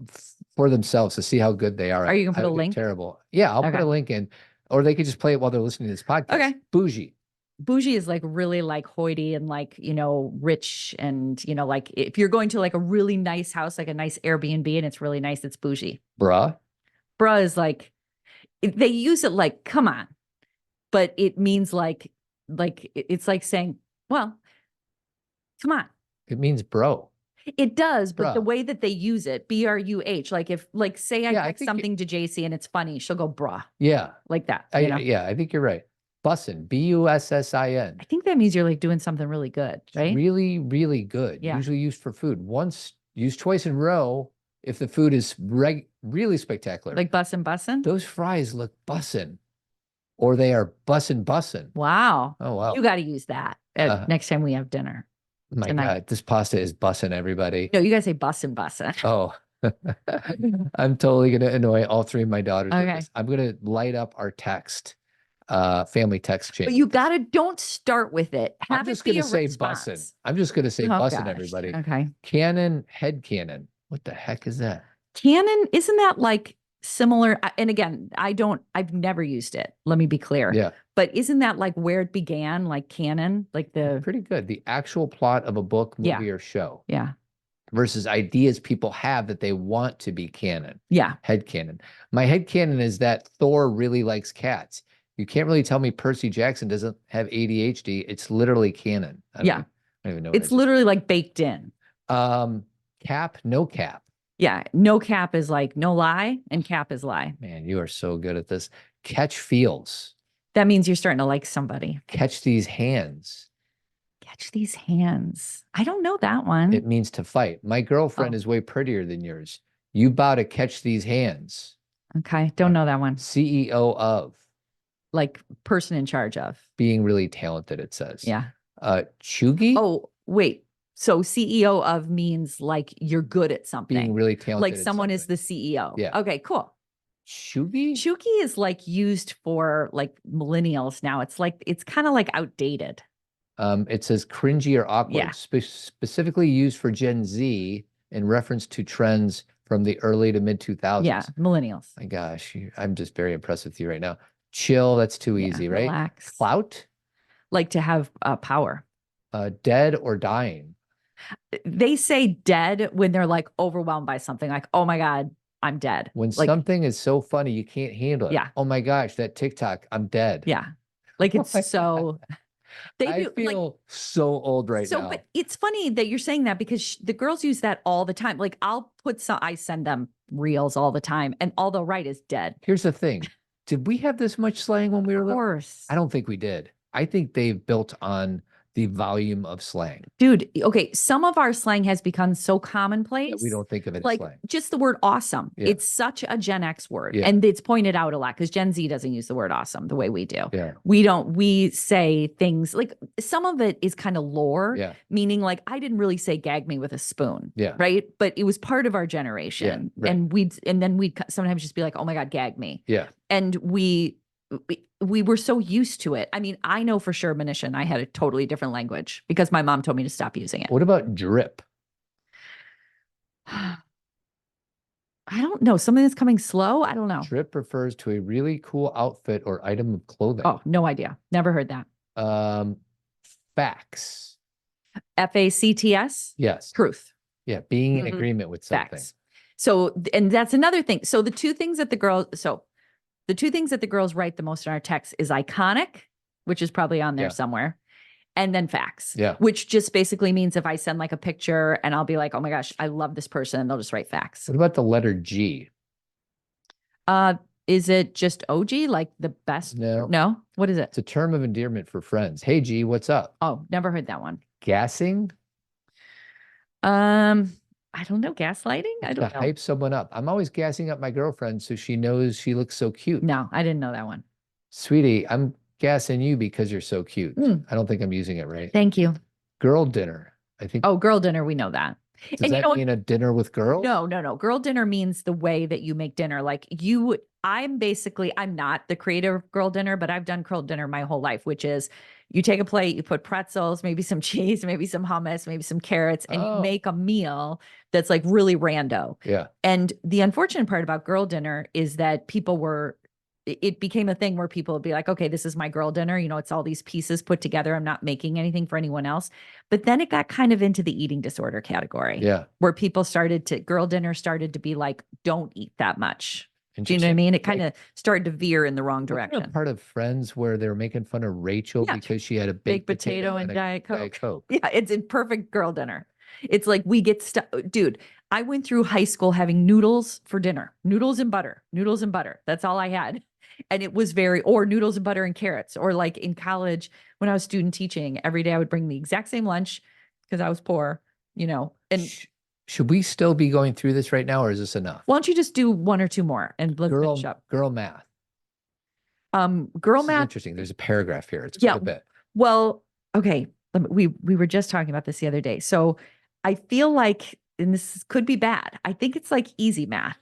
for themselves to see how good they are. Are you gonna I put a would be link? Terrible. Yeah, I'll put Okay. a link in, or they could just play it while they're listening to this podcast. Okay. Bougie. Bougie is like really like hoity and like, rich, and, like if you're going to like a really nice house, like a nice Airbnb, and it's really nice, it's bougie. Bruh. Bruh is like, they use it like, come on, but it means like it's like saying, well, come on. It means bro. It does, but the Bruh. way that they use it, B-R-U-H, like if, like, say I Yeah, I text think something to JC and it's funny, she'll go bruh, Yeah. like that. Yeah, I think you're right. Bussin. B-U-S-S-I-N. I think that means you're like doing something really good, right? Really, really good. Yeah. Usually used for food. Once used twice in a row if the food is really spectacular. Like bussin'. Those fries look bussin', or they are bussin'. Wow. Oh wow. You got to use that next time we have dinner. My tonight. God, this pasta is bussin', everybody. No, you guys say bussin'. Oh, I'm totally gonna annoy all three of my daughters with Okay. this. I'm gonna light up our text, family text chain. But you don't start with it. I'm Have just it be gonna a say response. bussin'. I'm just gonna say Oh, bussin', gosh. everybody. Okay. Canon, head canon. What the heck is that? Canon, isn't that like similar? And again, I've never used it. Let me be clear. Yeah, But isn't that like where it began, like canon, like the, pretty good. The actual plot of a book, movie, Yeah. or show yeah, versus ideas people have that they want to be canon. yeah. Head canon. My head canon is that Thor really likes cats. You can't really tell me Percy Jackson doesn't have ADHD. It's literally canon. I Yeah. don't even know. What It's literally like baked in. Cap, no cap. Yeah. No cap is like no lie, and cap is lie. Man, you are so good at this. Catch feels. That means you're starting to like somebody. Catch these hands. Catch these hands. I don't know that one. It means to fight. My girlfriend Oh. is way prettier than yours. You bow to catch these hands. Okay. Don't know that one. CEO of. Like person in charge of. Being really talented, it says. Yeah. Chugi? Oh, wait. So CEO of means like you're good at something. Being really talented. Like at someone is something. the CEO. Yeah. Okay, cool. Chugi? Chuki is like used for like millennials now. It's like, it's kind of like outdated. It says cringy or awkward, Yeah. specifically used for Gen Z in reference to trends from the early to mid 2000s. Yeah, millennials. My gosh, I'm just very impressed with you right now. Chill, that's too Yeah, easy, right? relax. Clout, Like to have power. dead or dying. They say dead when they're like overwhelmed by something, like, oh my God, I'm dead. When Like, something is so funny you can't handle it. Yeah. Oh my gosh, that TikTok, I'm dead. yeah. Like Oh it's my so, they I do like, feel so old right so, now. but it's funny that you're saying that because the girls use that all the time. Like I send them reels all the time, and all they'll write is dead. Here's the thing. Did we have this much slang when we were Of little? course. I don't think we did. I think they've built on the volume of slang. Dude, okay, some of our slang has become so commonplace. That we don't think of it as like slang. just the word awesome. Yeah. It's such a Gen X word. Yeah. And it's pointed out a lot because Gen Z doesn't use the word awesome the way we do. Yeah. We say things like some of it is kind of lore, Yeah. meaning like I didn't really say gag me with a spoon. Yeah. Right. But it was part of our generation. Yeah, right. And then we'd sometimes just be like, oh my God, gag me. Yeah. And we were so used to it. I mean, I know for sure, Manisha and I had a totally different language because my mom told me to stop using it. What about drip? I don't know. Something that's coming slow? I don't know. Drip refers to a really cool outfit or item of clothing. Oh, no idea. Never heard that. Facts. FACTS? Yes. Truth. Yeah. Being in Mhm. agreement with something. Facts. So, and that's another thing. So the two things that the girls write the most in our text is iconic, which is probably on there Yeah. somewhere, and then facts, Yeah. which just basically means if I send like a picture and I'll be like, oh my gosh, I love this person, and they'll just write facts. What about the letter G? Is it just OG, like the best? No. No? What is it? It's a term of endearment for friends. Hey, G, what's up? Oh, never heard that one. Gassing? I don't know. Gaslighting? I don't To know. hype someone up. I'm always gassing up my girlfriend so she knows she looks so cute. No, I didn't know that one. Sweetie, I'm gassing you because you're so cute. Mm. I don't think I'm using it right. Thank you. Girl dinner. I think. Oh, girl dinner. We know that. Does and that you know what? mean a dinner with girls? No. Girl dinner means the way that you make dinner. Like I'm not the creator of girl dinner, but I've done girl dinner my whole life, which is you take a plate, you put pretzels, maybe some cheese, maybe some hummus, maybe some carrots, and you make a meal that's like really rando. Yeah. And the unfortunate part about girl dinner is that it became a thing where people would be like, okay, this is my girl dinner. It's all these pieces put together. I'm not making anything for anyone else. But then it got kind of into the eating disorder category. Yeah. Where girl dinner started to be like, don't eat that much. Do you know what I mean? It kind of started to veer in the wrong direction. Part of Friends where they were making fun of Rachel because she had a baked potato and a Diet Coke. Yeah. It's a perfect girl dinner. It's like we get stuff. Dude, I went through high school having noodles for dinner, noodles and butter. That's all I had. And it was or noodles and butter and carrots, or like in college when I was student teaching, every day I would bring the exact same lunch because I was poor, and should we still be going through this right now or is this enough? why don't you just do one or two more and let's finish up. Girl math. Girl This math. is interesting. There's a paragraph here. It's quite a bit. Well, okay. We were just talking about this the other day. So I feel like, and this could be bad, I think it's like easy math.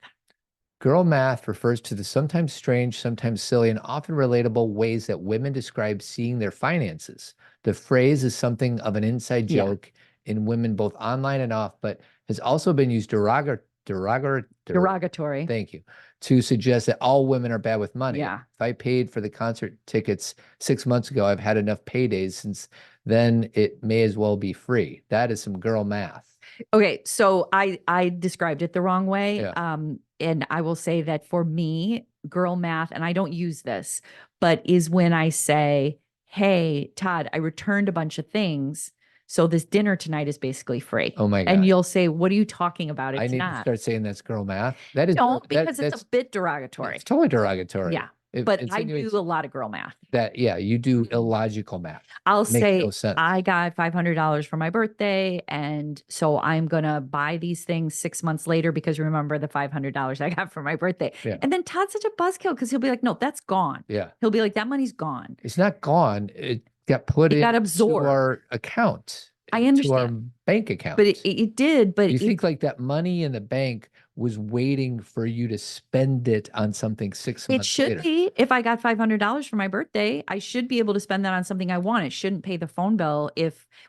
Girl math refers to the sometimes strange, sometimes silly, and often relatable ways that women describe seeing their finances. The phrase is something of an inside joke in women both online and off, but has also been used derogatory. Thank you. To suggest that all women are bad with money. Yeah. If I paid for the concert tickets 6 months ago, I've had enough paydays since then it may as well be free. That is some girl math. Okay. So I described it the wrong way. Yeah. And I will say that for me, girl math, and I don't use this, but is when I say, hey, Todd, I returned a bunch of things. So this dinner tonight is basically free. Oh my God. And you'll say, what are you talking about? It's I need not. to start saying that's girl math. That is because it's a bit derogatory. It's totally derogatory. Yeah. But I do a lot of girl math. You do illogical math. I'll Makes say no sense. I got $500 for my birthday. And so I'm going to buy these things 6 months later because remember the $500 I got for my birthday. Yeah. And then Todd's such a buzzkill because he'll be like, no, that's gone. Yeah. He'll be like, that money's gone. It's not gone. It got put into absorbed. our account. I understand. To our bank account. But it did. But you think like that money in the bank was waiting for you to spend it on something 6 months it should later. be. If I got $500 for my birthday, I should be able to spend that on something I want. It shouldn't pay the phone bill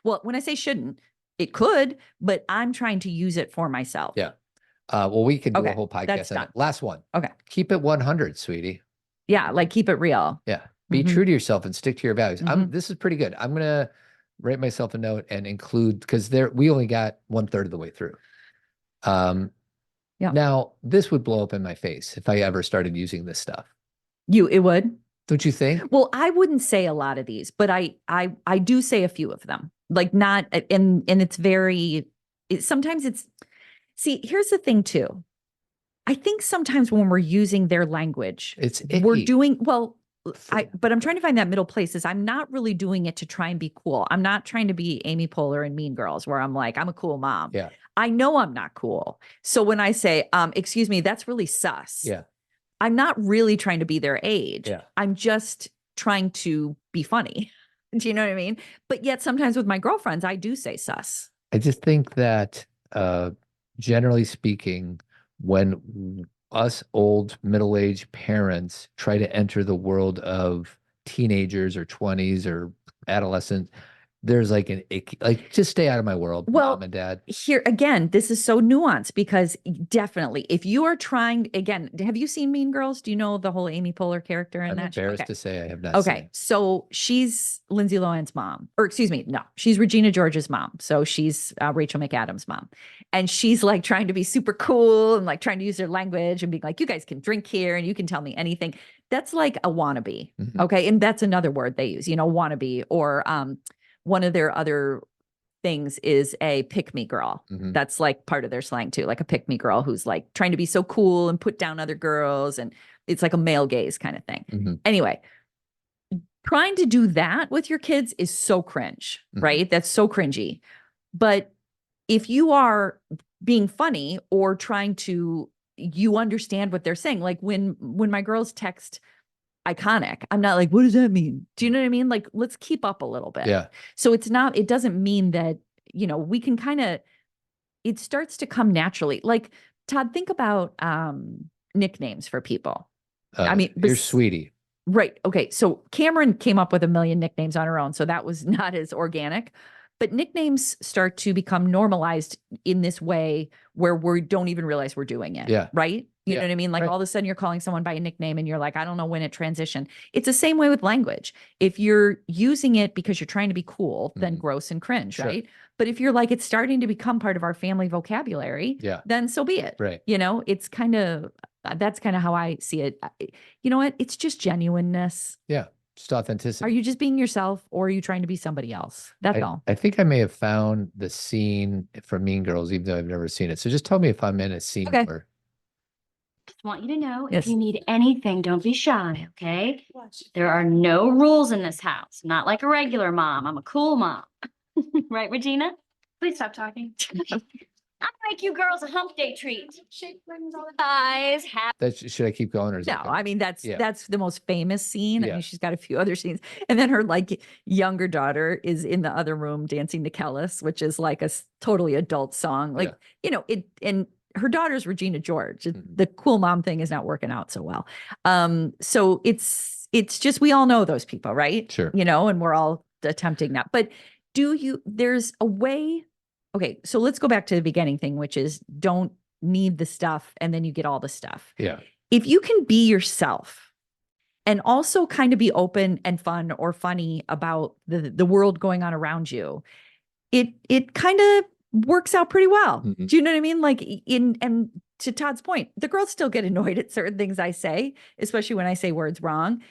when I say shouldn't, it could, but I'm trying to use it for myself. Yeah. Well, we could do a Okay, whole podcast that's on done. it. Last one. Okay. Keep it 100, sweetie. Yeah. Like keep it real. Yeah. Be Mhm. true to yourself and stick to your values. Mhm. This is pretty good. I'm going to write myself a note and include, because we only got 1/3 of the way through. Yeah. Now this would blow up in my face if I ever started using this stuff. It would. Don't you think? Well, I wouldn't say a lot of these, but I do say a few of them. Like not, and it's sometimes see, here's the thing too. I think sometimes when we're using their language, It's icky. we're doing, well, but I'm trying to find that middle place. Is I'm not really doing it to try and be cool. I'm not trying to be Amy Poehler in Mean Girls, where I'm like, I'm a cool mom. Yeah. I know I'm not cool. So when I say, excuse me, that's really sus. Yeah. I'm not really trying to be their age. Yeah. I'm just trying to be funny. Do you know what I mean? But yet sometimes with my girlfriends, I do say sus. I just think that generally speaking, when us old middle-aged parents try to enter the world of teenagers or 20s or adolescents, there's like an icky, like, just stay out of my world, Well, mom and dad. Here again, this is so nuanced because definitely, if you are trying, again, have you seen Mean Girls? Do you know the whole Amy Poehler character in I'm that? embarrassed Okay. to say I have not seen Okay, it. so she's Lindsay Lohan's mom, or excuse me, no, she's Regina George's mom. So she's Rachel McAdams' mom, and she's like trying to be super cool and like trying to use her language and being like, "You guys can drink here and you can tell me anything." That's like a wannabe, Mhm. okay, and that's another word they use, wannabe, or one of their other things is a pick me girl. Mhm. That's like part of their slang too, like a pick me girl who's like trying to be so cool and put down other girls, and it's like a male gaze kind of thing. Mhm. Anyway. Trying to do that with your kids is so cringe, Mhm. right? That's so cringy. But if you are being funny or trying to, you understand what they're saying. Like when my girls text iconic, I'm not like, what does that mean? Do you know what I mean? Like, let's keep up a little bit. Yeah. So it doesn't mean that, we can it starts to come naturally. Like, Todd, think about nicknames for people. I mean, You're sweetie. Right. Okay. So Cameron came up with a million nicknames on her own. So that was not as organic. But nicknames start to become normalized in this way where we don't even realize we're doing it. Yeah. Right. You know Yeah, what I mean? Like right. all of a sudden you're calling someone by a nickname and you're like, I don't know when it transitioned. It's the same way with language. If you're using it because you're trying to be cool, then Mhm. gross and cringe. Sure. Right. But if you're like, it's starting to become part of our family vocabulary, Yeah. then so be it. Right. It's kind of, that's kind of how I see it. You know what? It's just genuineness. Yeah. Just authenticity. Are you just being yourself or are you trying to be somebody else? That's all. I think I may have found the scene from Mean Girls, even though I've never seen it. So just tell me if I'm in a scene Okay. where Just want you to know, Yes. if you need anything, don't be shy, okay? There are no rules in this house. I'm not like a regular mom. I'm a cool mom. Right, Regina? Please stop talking. I'll make you girls a hump day treat. Shake rings all the thighs. should I keep going or is No, that good? I mean, that's Yeah. the most famous scene. I Yeah. mean, she's got a few other scenes. And then her like younger daughter is in the other room dancing to Kellis, which is like a totally adult song. Like, and her daughter's Regina George. Mhm. The cool mom thing is not working out so well. So it's just, we all know those people, right? Sure. And we're all attempting that. But there's a way. Okay, so let's go back to the beginning thing, which is don't need the stuff and then you get all the stuff. Yeah. If you can be yourself and also kind of be open and fun or funny about the world going on around you, it kind of works out pretty well. Mhm. Do you know what I mean? Like and to Todd's point, the girls still get annoyed at certain things I say, especially when I say words wrong.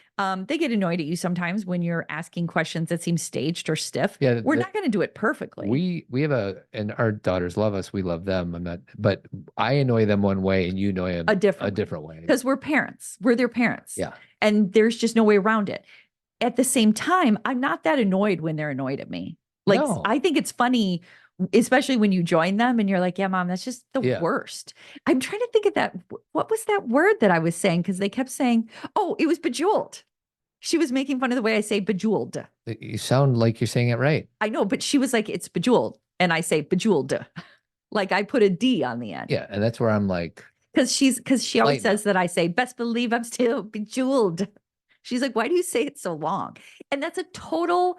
They get annoyed at you sometimes when you're asking questions that seem staged or stiff. Yeah, We're not going to do it perfectly. We have and our daughters love us. We love them. But I annoy them one way and you annoy them A different way. Because we're parents. We're their parents. Yeah. And there's just no way around it. At the same time, I'm not that annoyed when they're annoyed at me. Like, No. I think it's funny, especially when you join them and you're like, yeah, mom, that's just the worst. I'm trying to think of that. What was that word that I was saying? Because they kept saying, oh, it was bejeweled. She was making fun of the way I say bejeweled. You sound like you're saying it right. I know, but she was like, it's bejeweled. And I say bejeweled. Like I put a D on the end. Yeah. And that's where I'm like. Because she always Lighten says that I say, best believe I'm still bejeweled. She's like, why do you say it so long? And that's a total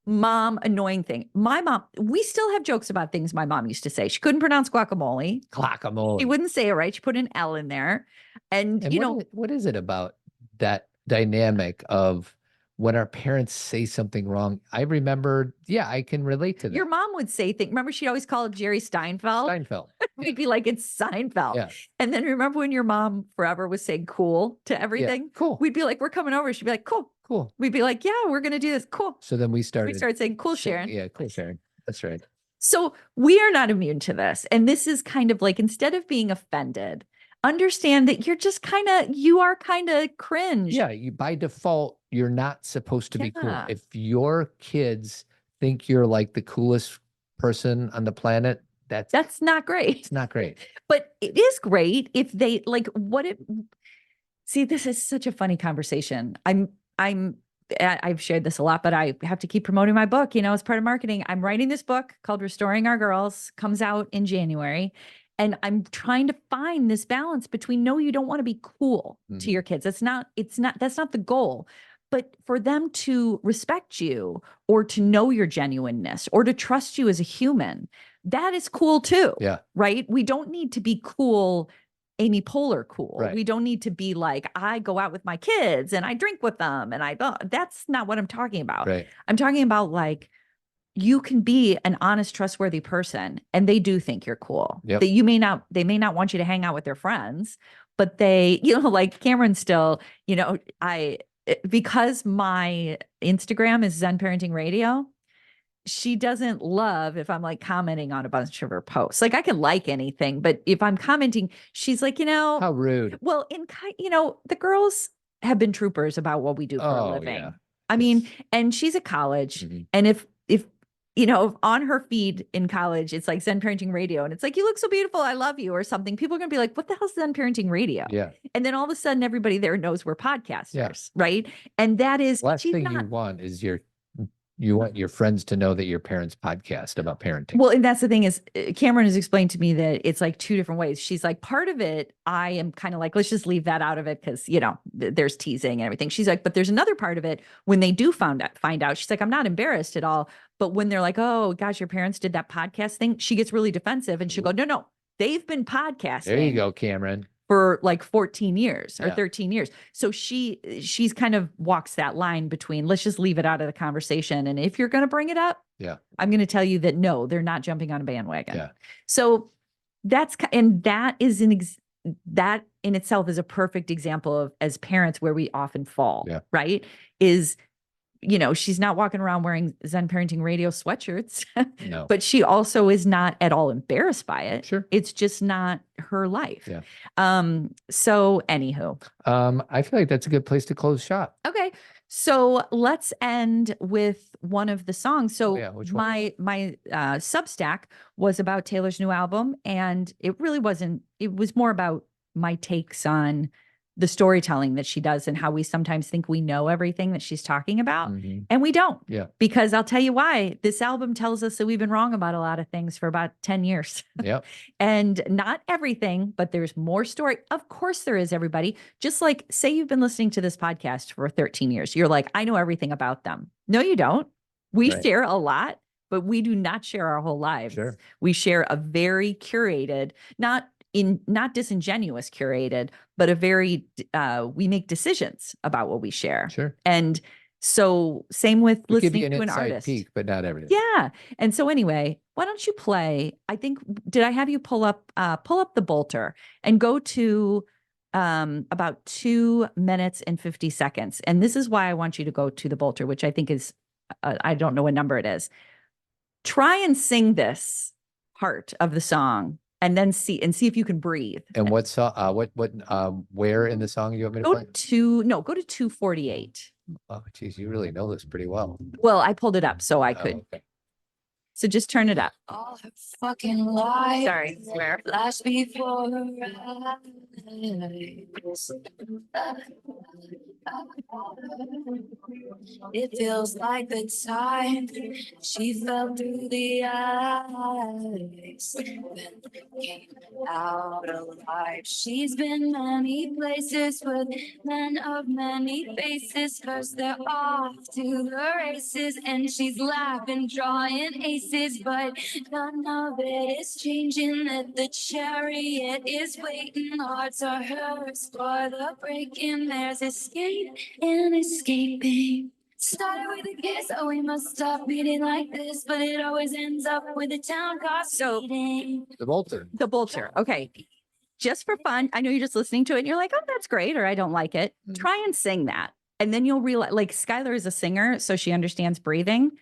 mom annoying thing. My mom, we still have jokes about things my mom used to say. She couldn't pronounce guacamole. Guacamole. She wouldn't say it right. She put an L in there. And what is it about that dynamic of when our parents say something wrong? I remember, I can relate to that. your mom would say things. Remember, she'd always call it Jerry Steinfeld. Seinfeld. We'd be like, it's Seinfeld. Yeah. And then remember when your mom forever was saying cool to everything? Cool. We'd be like, we're coming over. She'd be like, cool. Cool. We'd be like, yeah, we're going to do this. Cool. So then we started saying, cool, Sharon. Yeah, cool, Sharon. That's right. So we are not immune to this. And this is kind of like, instead of being offended, understand that you are kind of cringe. Yeah, you by default, you're not supposed to be cool. Yeah. If your kids think you're like the coolest person on the planet, That's not great. it's not great. But it is great if they like see, this is such a funny conversation. I've shared this a lot, but I have to keep promoting my book, as part of marketing. I'm writing this book called Restoring Our Girls, comes out in January. And I'm trying to find this balance between, no, you don't want to be cool to your kids. That's not the goal. But for them to respect you or to know your genuineness or to trust you as a human, that is cool too. Yeah. Right. We don't need to be cool, Amy Poehler cool. Right. We don't need to be like, I go out with my kids and I drink with them. And that's not what I'm talking about. Right. I'm talking about like, you can be an honest, trustworthy person and they do think you're cool. Yep. That they may not want you to hang out with their friends, but they, like Cameron still, because my Instagram is Zen Parenting Radio, she doesn't love if I'm like commenting on a bunch of her posts. Like I can like anything, but if I'm commenting, she's like, How rude. well, the girls have been troopers about what we do for a living. Yeah. I mean, and she's at college. Mhm. And if on her feed in college, it's like Zen Parenting Radio. And it's like, you look so beautiful. I love you or something. People are going to be like, what the hell's Zen Parenting Radio? Yeah. And then all of a sudden, everybody there knows we're podcasters. Yeah. Right. And that is, Last she's thing not, you want is you want your friends to know that your parents podcast about parenting. well, and that's the thing is Cameron has explained to me that it's like two different ways. She's like, part of it, I am kind of like, let's just leave that out of it because, there's teasing and everything. She's like, but there's another part of it when they do find out, she's like, I'm not embarrassed at all. But when they're like, oh gosh, your parents did that podcast thing, she gets really defensive and she'll go, no, they've been podcasting. There you go, Cameron. For like 14 years or Yeah. 13 years. So she's kind of walks that line between, let's just leave it out of the conversation. And if you're going to bring it up, Yeah. I'm going to tell you that no, they're not jumping on a bandwagon. Yeah. So that is that in itself is a perfect example of, as parents, where we often fall, Yeah. right? Is, she's not walking around wearing Zen Parenting Radio sweatshirts, No. but she also is not at all embarrassed by it. Sure. It's just not her life. Yeah. So anywho, I feel like that's a good place to close shop. okay. So let's end with one of the songs. So which one? my Substack was about Taylor's new album, and it really wasn't. It was more about my takes on the storytelling that she does and how we sometimes think we know everything that she's talking about, Mhm. and we don't. Yeah. Because I'll tell you why. This album tells us that we've been wrong about a lot of things for about 10 years. Yep. And not everything, but there's more story. Of course there is, everybody. Just like, say you've been listening to this podcast for 13 years. You're like, I know everything about them. No, you don't. We Right. share a lot, but we do not share our whole lives. Sure. We share a very curated, not disingenuous curated, but a very, we make decisions about what we share. Sure. And so same with We'll give listening you an to an inside artist. peek, but not everything. Yeah. And so anyway, why don't you play? I think, did I have you pull up the Bolter and go to about 2 minutes and 50 seconds. And this is why I want you to go to the Bolter, which I think is, I don't know what number it is. Try and sing this part of the song and then see if you can breathe. And what song, where in the song you want me to Go play? go to 248. Oh, geez, you really know this pretty well. Well, I pulled it up so I Oh, could. okay. So just turn it up. All her fucking life. Sorry, swear. Flash before her eyes. It feels like the time she fell through the ice, then came out alive. She's been many places with men of many faces. First they're off to the races, and she's laughing, drawing aces, but none of it is changing. That the chariot is waiting. Hearts are hers for the breaking. There's escape and escaping. Started with a kiss, oh we must stop beating like this, but it always ends up with a town car speeding. The Bolter. The Bolter. Okay. Just for fun. I know you're just listening to it and you're like, oh, that's great. Or I don't like it. Try and sing that. And then you'll realize, like, Skylar is a singer, so she understands breathing.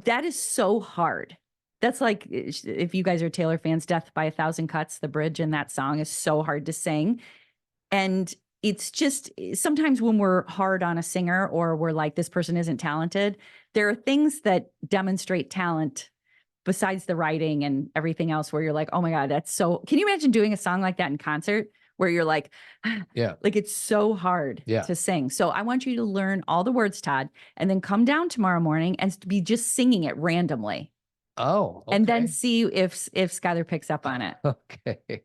That is so hard That's like, if you guys are Taylor fans, Death by a Thousand Cuts, the bridge in that song is so hard to sing. And it's just sometimes when we're hard on a singer or we're like, this person isn't talented, there are things that demonstrate talent besides the writing and everything else where you're like, oh my God, that's so, can you imagine doing a song like that in concert where you're like, Yeah. like it's so hard to sing. So I want you to learn all the words, Todd, and then come down tomorrow morning and be just singing it randomly. Oh, okay. And then see if Skylar picks up on it. Okay.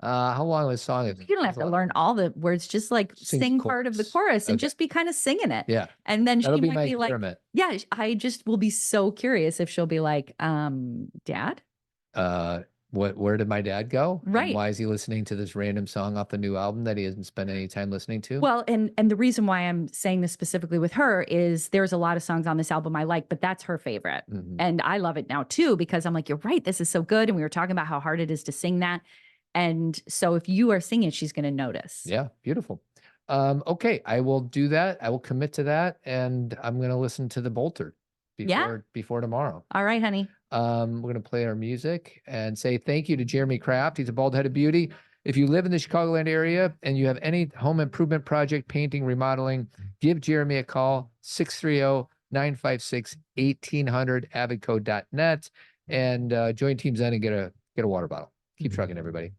How long was the song? You don't have to learn all the words, just like sing part of the chorus and just be kind of singing it. Yeah. And then That'll she be might my be like, experiment. yeah, I just will be so curious if she'll be like, Dad? Where did my dad go? And Right. why is he listening to this random song off the new album that he hasn't spent any time listening to? Well, and the reason why I'm saying this specifically with her is there's a lot of songs on this album I like, but that's her favorite. And I love it now too, because I'm like, you're right, this is so good. And we were talking about how hard it is to sing that. And so if you are singing, she's going to notice. Yeah, beautiful. Okay, I will do that. I will commit to that. And I'm going to listen to the Bolter before tomorrow. All right, honey. We're going to play our music and say thank you to Jeremy Kraft. He's a bald-headed beauty. If you live in the Chicagoland area and you have any home improvement project, painting, remodeling, give Jeremy a call, 630-956-1800, avidco.net, and join Team Zen and get a water bottle. Keep trucking, everybody.